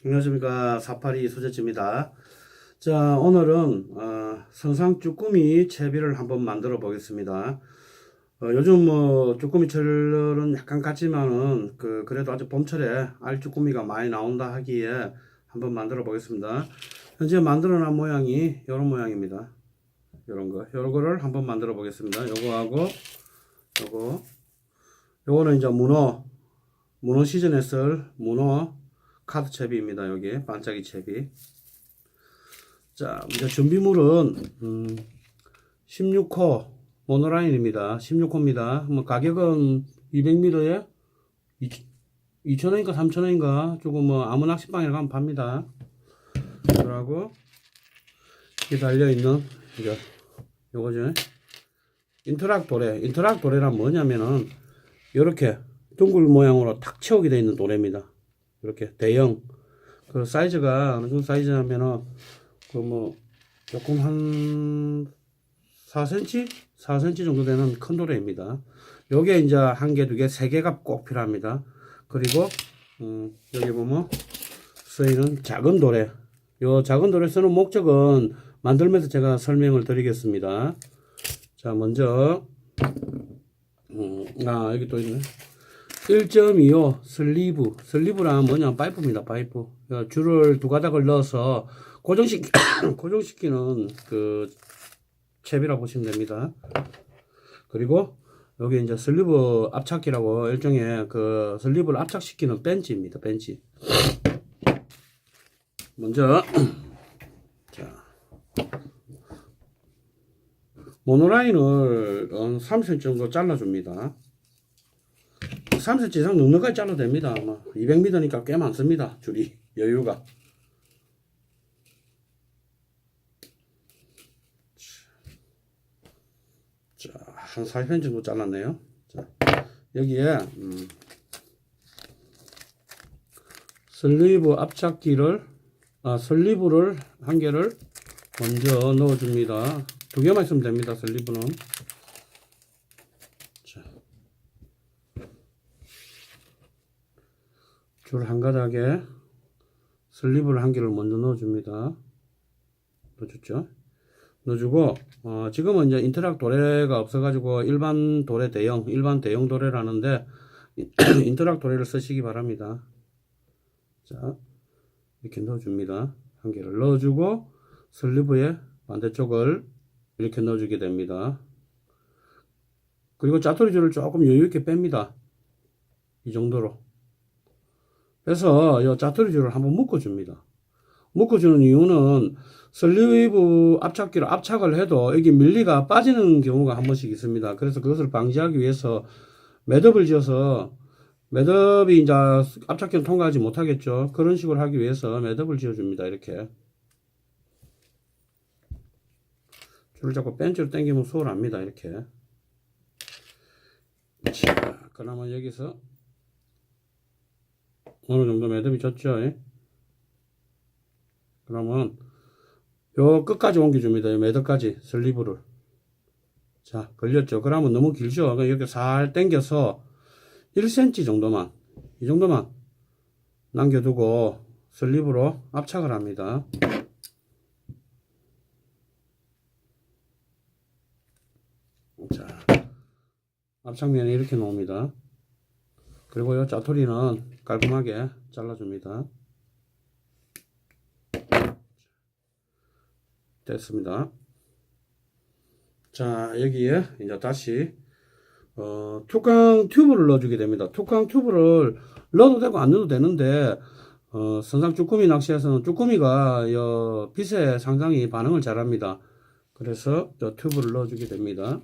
안녕하십니까. 482 소재지입니다. 자, 오늘은 선상 쭈꾸미 채비를 한번 만들어 보겠습니다. 요즘 뭐 쭈꾸미 철은 약간 같지만은 그래도 아주 봄철에 알 쭈꾸미가 많이 나온다 하기에 한번 만들어 보겠습니다. 현재 만들어 놓은 모양이 이런 모양입니다. 요거를 한번 만들어 보겠습니다. 요거하고 요거는 이제 문어 시즌에 쓸 문어 카드 채비입니다. 여기 반짝이 채비. 자, 이제 준비물은 16호 모노라인입니다. 16호입니다. 뭐 가격은 200m에 2,000원인가 3,000원인가 조금 뭐 아무 낚시방에 가면 팝니다. 그러고 이렇게 달려 있는 이제 요거죠. 인터락 도래란 뭐냐면은 이렇게 둥글 모양으로 탁 채우게 되어 있는 도래입니다. 이렇게 대형 그 사이즈가 어느 정도 사이즈냐면은 그 뭐 조금 한 4cm 정도 되는 큰 도래입니다. 요게 이제 한 개, 두 개, 세 개가 꼭 필요합니다. 그리고 여기 보면 쓰이는 작은 도래. 요 작은 도래 쓰는 목적은 만들면서 제가 설명을 드리겠습니다. 자, 먼저 여기 또 있네. 1.25 슬리브란 뭐냐, 파이프입니다. 파이프. 줄을 두 가닥을 넣어서 고정시키는 그 채비라고 보시면 됩니다. 그리고 여기 이제 슬리브 압착기라고 일종의 그 슬리브를 압착시키는 벤치입니다. 벤치. 먼저 자, 모노라인을 3cm 정도 잘라줍니다. 3cm 이상 넉넉하게 잘라도 됩니다. 200m니까 꽤 많습니다. 줄이 여유가. 자, 한 4cm 정도 잘랐네요. 자, 여기에 슬리브 압착기를 슬리브를 한 개를 먼저 넣어줍니다. 두 개만 있으면 됩니다. 슬리브는. 줄 한 가닥에 슬리브를 한 개를 먼저 넣어줍니다. 넣어줬죠? 넣어주고, 지금은 이제 인터락 도래가 없어가지고 일반 대형 도래라는데, 인터락 도래를 쓰시기 바랍니다. 자, 이렇게 넣어줍니다. 한 개를 넣어주고, 슬리브의 반대쪽을 이렇게 넣어주게 됩니다. 그리고 짜투리 줄을 조금 여유있게 뺍니다. 이 정도로. 그래서 이 짜투리 줄을 한번 묶어줍니다. 묶어주는 이유는 슬리브 압착기로 압착을 해도 여기 밀리가 빠지는 경우가 한 번씩 있습니다. 그래서 그것을 방지하기 위해서 매듭을 지어서, 매듭이 이제 압착기를 통과하지 못하겠죠. 그런 식으로 하기 위해서 매듭을 지어줍니다. 이렇게. 줄을 잡고 벤치로 당기면 수월합니다. 이렇게. 자, 그러면 여기서 어느 정도 매듭이 졌죠. 그러면 요 끝까지 옮겨줍니다. 요 매듭까지 슬리브를. 자, 걸렸죠. 그러면 너무 길죠. 이렇게 살 당겨서 1cm 정도만, 이 정도만 남겨두고 슬리브로 압착을 합니다. 자, 압착면이 이렇게 나옵니다. 그리고 요 짜투리는 깔끔하게 잘라줍니다. 됐습니다. 자, 여기에 이제 다시 툭강 튜브를 넣어주게 됩니다. 툭강 튜브를 넣어도 되고 안 넣어도 되는데 선상 쭈꾸미 낚시에서는 쭈꾸미가 빛에 상당히 반응을 잘합니다. 그래서 튜브를 넣어주게 됩니다.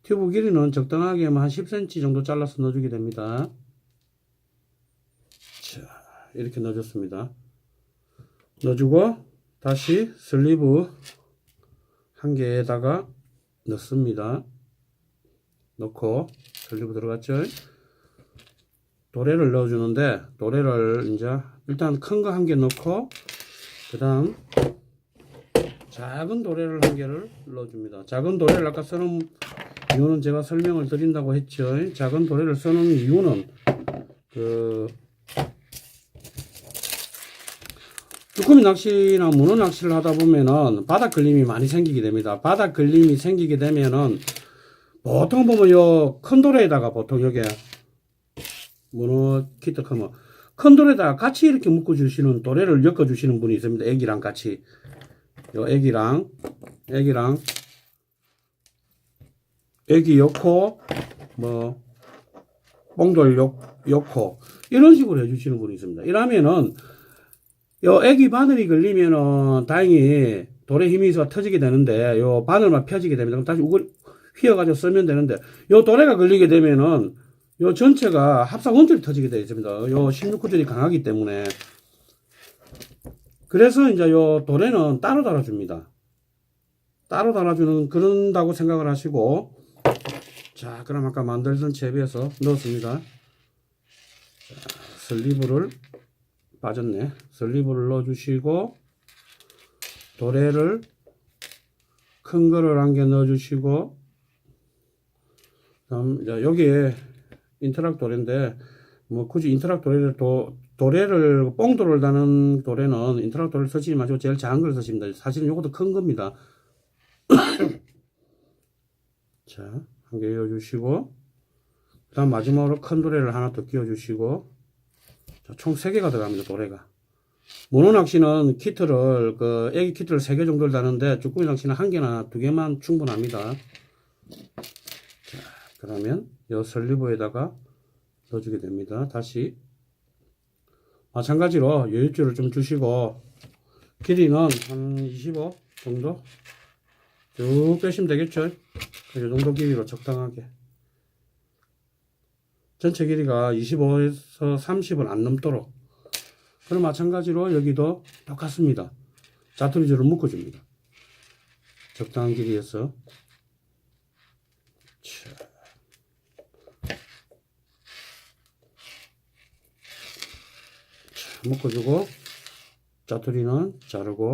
튜브 길이는 적당하게 한 10cm 정도 잘라서 넣어주게 됩니다. 자, 이렇게 넣어줬습니다. 넣어주고 다시 슬리브 한 개에다가 넣습니다. 넣고 슬리브 들어갔죠? 도래를 넣어주는데, 도래를 이제 일단 큰 거 한 개 넣고 그 다음 작은 도래를 한 개를 넣어줍니다. 작은 도래를 아까 쓰는 이유는 제가 설명을 드린다고 했죠. 작은 도래를 쓰는 이유는 쭈꾸미 낚시나 문어 낚시를 하다 보면은 바닥 걸림이 많이 생기게 됩니다. 바닥 걸림이 생기게 되면은 보통 보면 요 큰 돌에다가 보통 여기 문어 키트 크면 큰 돌에다가 같이 이렇게 묶어 주시는 도래를 엮어 주시는 분이 있습니다. 애기랑 같이 요 애기랑 애기 엮고 뭐 뽕돌 엮고 이런 식으로 해주시는 분이 있습니다. 이러면은 요 애기 바늘이 걸리면은 다행히 돌에 힘이 있어 터지게 되는데 요 바늘만 펴지게 됩니다. 그럼 다시 휘어가지고 쓰면 되는데 요 도래가 걸리게 되면은 요 전체가 합상 원줄이 터지게 되어 있습니다. 요 16구줄이 강하기 때문에. 그래서 이제 요 도래는 따로 달아줍니다. 따로 달아주는, 그런다고 생각을 하시고. 자, 그럼 아까 만들던 채비에서 넣었습니다. 자, 슬리브를, 빠졌네. 슬리브를 넣어주시고, 도래를 큰 거를 한 개 넣어주시고, 그다음 여기에 인터락 도래인데 뭐 굳이 인터락 도래를 뽕도를 다는 도래는 인터락 도래를 쓰지 마시고 제일 작은 걸 쓰십니다. 사실은 요것도 큰 겁니다. 자, 한 개 이어주시고 그다음 마지막으로 큰 도래를 하나 더 끼워주시고 총 3개가 들어갑니다. 도래가. 문어 낚시는 키트를 애기 키트를 3개 정도를 다는데 쭈꾸미 낚시는 1개나 2개만 충분합니다. 자, 그러면 이 슬리브에다가 넣어주게 됩니다. 다시 마찬가지로 여유줄을 좀 주시고 길이는 한 25 정도 쭉 빼시면 되겠죠. 이 정도 길이로 적당하게 전체 길이가 25에서 30은 안 넘도록. 그럼 마찬가지로 여기도 똑같습니다. 자투리줄을 묶어줍니다. 적당한 길이에서. 자. 묶어주고 자투리는 자르고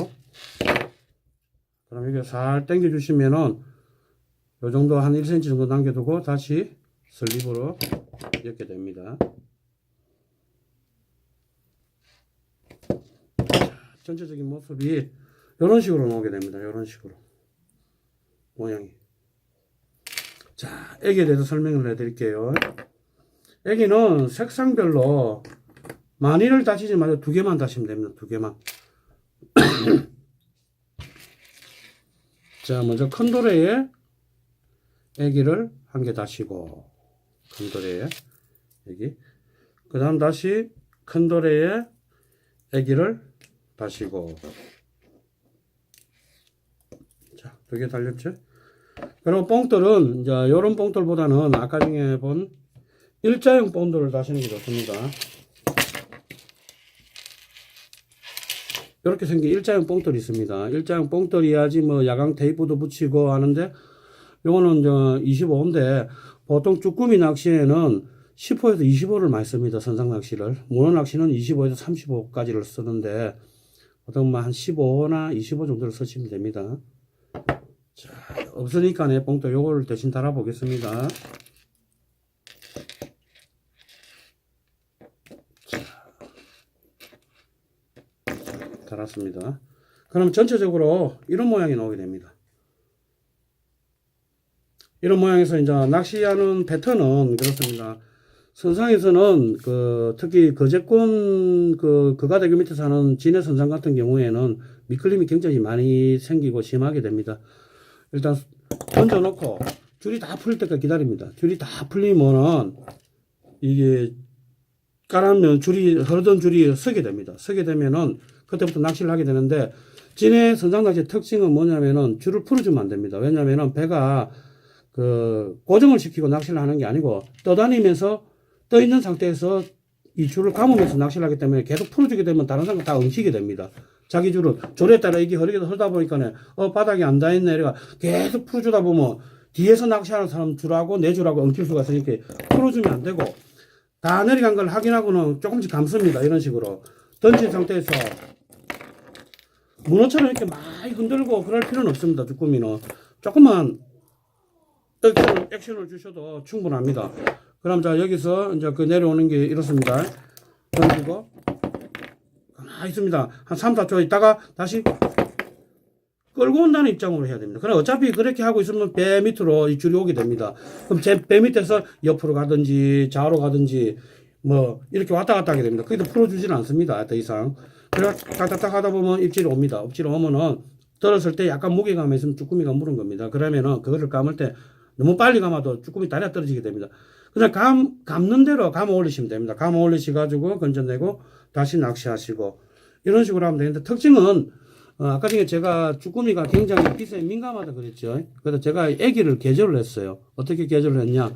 그럼 이게 살 당겨 주시면은 요 정도 한 1cm 정도 남겨두고 다시 슬립으로 엮게 됩니다. 자, 전체적인 모습이 이런 식으로 나오게 됩니다. 이런 식으로 모양이. 자, 애기에 대해서 설명을 해드릴게요. 애기는 색상별로 많이를 다시지 말고 2개만 다시면 됩니다. 2개만. 자, 먼저 큰 도래에 애기를 1개 다시고, 큰 도래에 애기. 그 다음 다시 큰 도래에 애기를 다시고. 자, 2개 달렸죠? 그리고 뽕돌은, 이제, 요런 뽕돌보다는 아까 중에 본 일자형 뽕돌을 다시는 게 좋습니다. 이렇게 생긴 일자형 뽕돌이 있습니다. 일자형 뽕돌이야지 뭐 야광 테이프도 붙이고 하는데 요거는 25인데 보통 쭈꾸미 낚시에는 10호에서 25를 많이 씁니다. 선상 낚시를. 문어 낚시는 25에서 35까지를 쓰는데 보통 한 15나 25 정도를 쓰시면 됩니다. 자, 없으니까 내 뽕돌 요거를 대신 달아 보겠습니다. 달았습니다. 그럼 전체적으로 이런 모양이 나오게 됩니다. 이런 모양에서 이제 낚시하는 패턴은 그렇습니다. 선상에서는 특히 거제권 거가대교 밑에 사는 진해 선상 같은 경우에는 미끌림이 굉장히 많이 생기고 심하게 됩니다. 일단 던져놓고 줄이 다 풀릴 때까지 기다립니다. 줄이 다 풀리면은 이게 까라면 흐르던 줄이 서게 됩니다. 서게 되면은 그때부터 낚시를 하게 되는데 진해 선상 낚시의 특징은 뭐냐면은 줄을 풀어주면 안 됩니다. 왜냐면은 배가 고정을 시키고 낚시를 하는 게 아니고 떠다니면서 떠 있는 상태에서 이 줄을 감으면서 낚시를 하기 때문에 계속 풀어주게 되면 다른 사람 다 엉키게 됩니다. 자기 줄을 줄에 따라 이게 흐르다 보니까 바닥이 안 닿았네 이래가 계속 풀어주다 보면 뒤에서 낚시하는 사람 줄하고 내 줄하고 엉킬 수가 있으니까 풀어주면 안 되고 다 내려간 걸 확인하고는 조금씩 감습니다. 이런 식으로 던진 상태에서 문어처럼 이렇게 많이 흔들고 그럴 필요는 없습니다. 쭈꾸미는 조금만 액션을 주셔도 충분합니다. 그럼 자 여기서 이제 내려오는 게 이렇습니다. 던지고 가만히 있습니다. 한 3, 4초 있다가 다시 끌고 온다는 입장으로 해야 됩니다. 그럼 어차피 그렇게 하고 있으면 배 밑으로 이 줄이 오게 됩니다. 그럼 제 배 밑에서 옆으로 가든지 좌우로 가든지 뭐 이렇게 왔다 갔다 하게 됩니다. 그래도 풀어주지는 않습니다. 더 이상. 그래서 딱딱딱 하다 보면 입질이 옵니다. 입질이 오면은 떨었을 때 약간 무게감이 있으면 쭈꾸미가 물은 겁니다. 그러면은 그거를 감을 때 너무 빨리 감아도 쭈꾸미 다리가 떨어지게 됩니다. 그냥 감는 대로 감아 올리시면 됩니다. 감아 올리셔가지고 건져내고 다시 낚시하시고 이런 식으로 하면 되는데 특징은 아까 전에 제가 쭈꾸미가 굉장히 빛에 민감하다 그랬죠. 그래서 제가 애기를 개조를 했어요. 어떻게 개조를 했냐.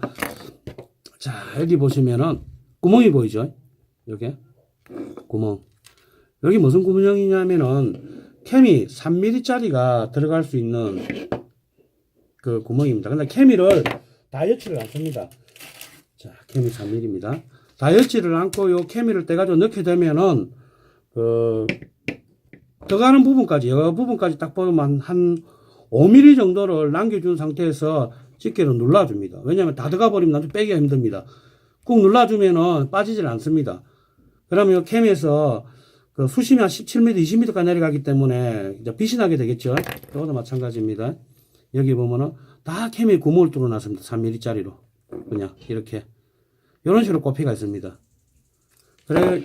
자, 여기 보시면은 구멍이 보이죠. 이렇게 구멍. 여기 무슨 구멍이냐면은 케미 3mm짜리가 들어갈 수 있는 그 구멍입니다. 근데 케미를 다이어치를 않습니다. 자, 케미 3mm입니다. 다이어치를 않고 요 케미를 떼가지고 넣게 되면은 들어가는 부분까지, 여 부분까지 딱 보면 한 5mm 정도를 남겨준 상태에서 집게로 눌러줍니다. 왜냐하면 다 들어가 버리면 나중에 빼기가 힘듭니다. 꾹 눌러주면은 빠지질 않습니다. 그러면 캠에서 그 수심이 한 17m, 20m까지 내려가기 때문에 이제 빛이 나게 되겠죠. 이것도 마찬가지입니다. 여기 보면은 다 캠에 구멍을 뚫어놨습니다. 3mm짜리로. 그냥 이렇게. 이런 식으로 꼽히가 있습니다.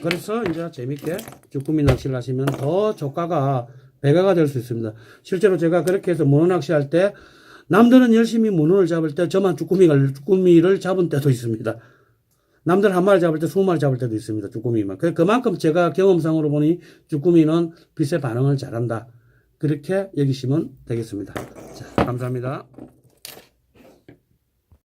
그래서 이제 재밌게 쭈꾸미 낚시를 하시면 더 조가가 배가가 될 수 있습니다. 실제로 제가 그렇게 해서 문어 낚시할 때 남들은 열심히 문어를 잡을 때 저만 쭈꾸미를 잡은 때도 있습니다. 남들 한 마리 잡을 때 20마리 잡을 때도 있습니다. 쭈꾸미만. 그만큼 제가 경험상으로 보니 쭈꾸미는 빛에 반응을 잘한다. 그렇게 여기시면 되겠습니다. 자, 감사합니다.